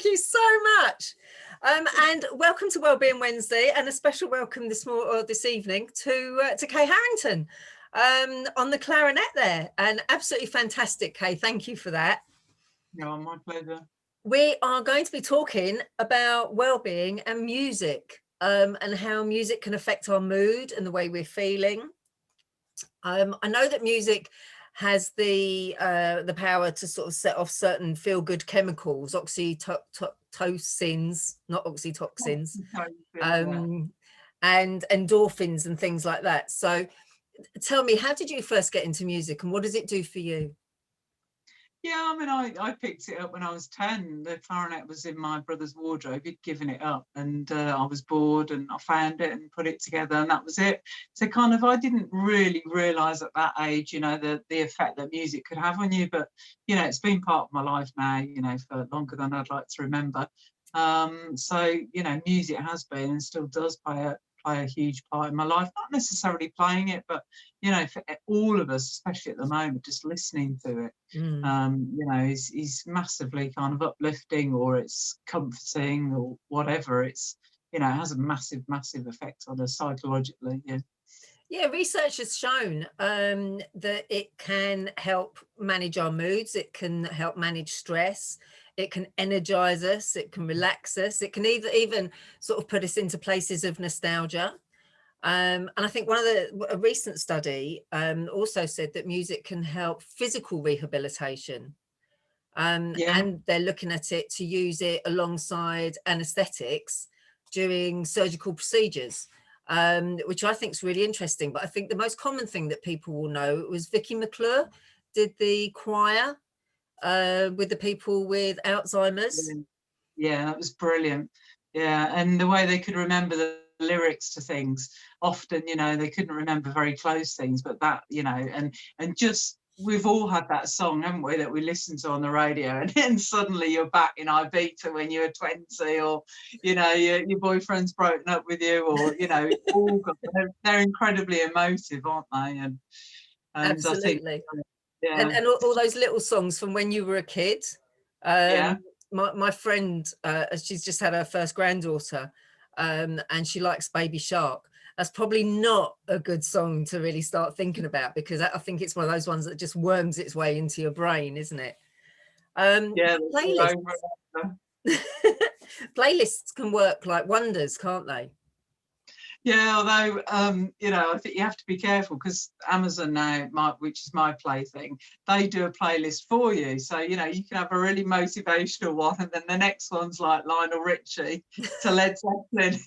Thank you so much. And welcome to Wellbeing Wednesday, and a special welcome this evening to Kay Harrington on the clarinet there. And absolutely fantastic, Kay. Thank you for that. No, my pleasure. We are going to be talking about well-being and music, and how music can affect our mood and the way we're feeling. I know that music has the power to sort of set off certain feel-good chemicals, oxytocins, not oxytoxins, and endorphins and things like that. So tell me, how did you first get into music, and what does it do for you? Yeah, I mean, I picked it up when I was 10. The clarinet was in my brother's wardrobe. He'd given it up, and I was bored, and I found it and put it together, and that was it. So kind of, I didn't really realise at that age, you know, the effect that music could have on you. But, you know, it's been part of my life now, you know, for longer than I'd like to remember. So, you know, music has been and still does play a huge part in my life, not necessarily playing it, but, you know, for all of us, especially at the moment, just listening to it, you know, is massively kind of uplifting, or it's comforting, or whatever. It's, you know, it has a massive effect on us psychologically. Yeah, research has shown that it can help manage our moods, it can help manage stress, it can energize us, it can relax us, it can even sort of put us into places of nostalgia. And I think a recent study also said that music can help physical rehabilitation. And they're looking at it to use it alongside anesthetics during surgical procedures, which I think is really interesting. But I think the most common thing that people will know was Vicky McClure did the choir with the people with Alzheimer's. Yeah, that was brilliant. Yeah, and the way they could remember the lyrics to things, often, you know, they couldn't remember very close things, but that, you know, and just, we've all had that song, haven't we, that we listen to on the radio, and then suddenly you're back in Ibiza when you were 20, or, you know, your boyfriend's broken up with you, or, you know, they're incredibly emotive, aren't they? And Absolutely. I think, yeah. And all those little songs from when you were a kid. My friend, she's just had her first granddaughter, and she likes Baby Shark. That's probably not a good song to really start thinking about, because I think it's one of those ones that just worms its way into your brain, isn't it? Playlists. Playlists can work like wonders, can't they? Yeah, although, you know, I think you have to be careful, because Amazon now, which is my plaything, they do a playlist for you. So, you know, you can have a really motivational one, and then the next one's like Lionel Richie to Led Zeppelin.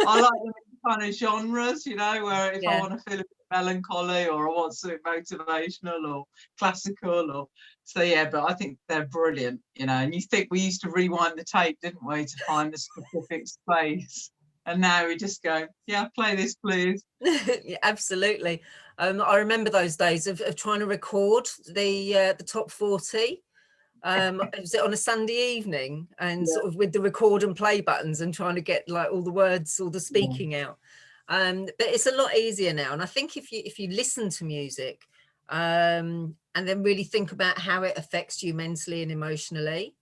I like them in kind of genres, you know, where if I want to feel a bit melancholy, or I want something motivational or classical, or so, yeah, but I think they're brilliant, you know. And you think we used to rewind the tape, didn't we, to find the specific space? And now we just go, yeah, play this, please. Yeah, absolutely. I remember those days of trying to record the top 40. Was it on a Sunday evening, and sort of with the record and play buttons, and trying to get like all the words, all the speaking out. But it's a lot easier now. And I think if you listen to music and then really think about how it affects you mentally and emotionally,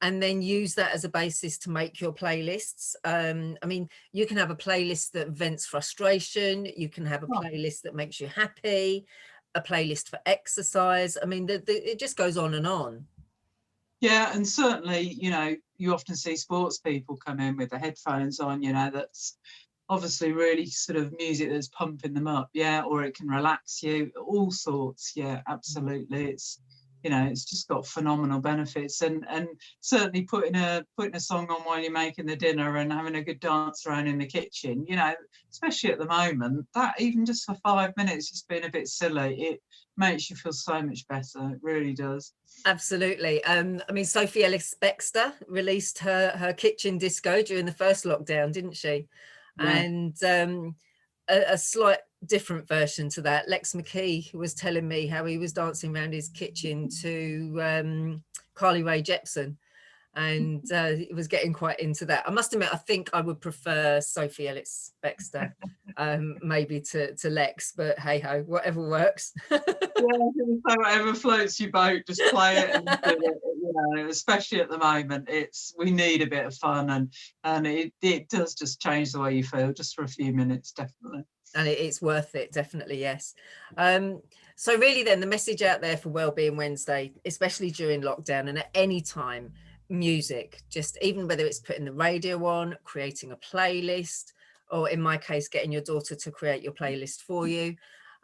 and then use that as a basis to make your playlists. I mean, you can have a playlist that vents frustration. You can have a playlist that makes you happy, a playlist for exercise. I mean, it just goes on and on. Yeah, and certainly, you know, you often see sports people come in with the headphones on, you know, that's obviously really sort of music that's pumping them up, or it can relax you, all sorts. Absolutely. It's, you know, it's just got phenomenal benefits, and certainly putting a song on while you're making the dinner and having a good dance around in the kitchen, you know, especially at the moment, that even just for 5 minutes, just being a bit silly, it makes you feel so much better. It really does. Absolutely. I mean, Sophie Ellis-Bextor released her kitchen disco during the first lockdown, didn't she? And a slight different version to that. Lex McKee was telling me how he was dancing around his kitchen to Carly Rae Jepsen, and he was getting quite into that. I must admit, I think I would prefer Sophie Ellis-Bextor maybe to Lex, but hey ho, whatever works. So whatever floats your boat, just play it and do it. especially at the moment, we need a bit of fun, and it does just change the way you feel just for a few minutes, definitely. And it's worth it, definitely, yes. So really then the message out there for Wellbeing Wednesday, especially during lockdown and at any time, music, just even whether it's putting the radio on, creating a playlist, or in my case, getting your daughter to create your playlist for you.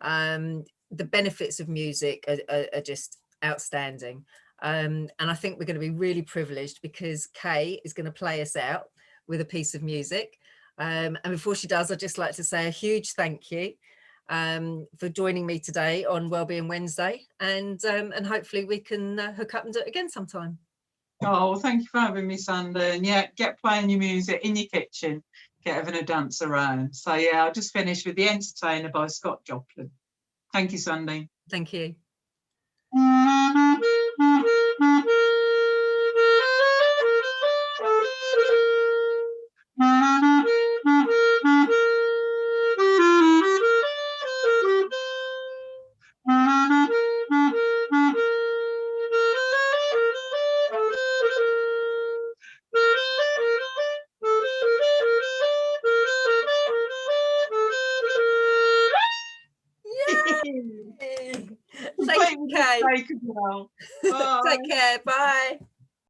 The benefits of music are just outstanding. And I think we're going to be really privileged because Kay is going to play us out with a piece of music. And before she does, I'd just like to say a huge thank you for joining me today on Wellbeing Wednesday, and hopefully we can hook up and do it again sometime. Oh, well, thank you for having me, Sandy. And yeah, get playing your music in your kitchen, get having a dance around. So yeah, I just finished with The Entertainer by Scott Joplin. Thank you, Sandy. Thank you. Thank you, Kay. Take care. Bye. Take care. Bye.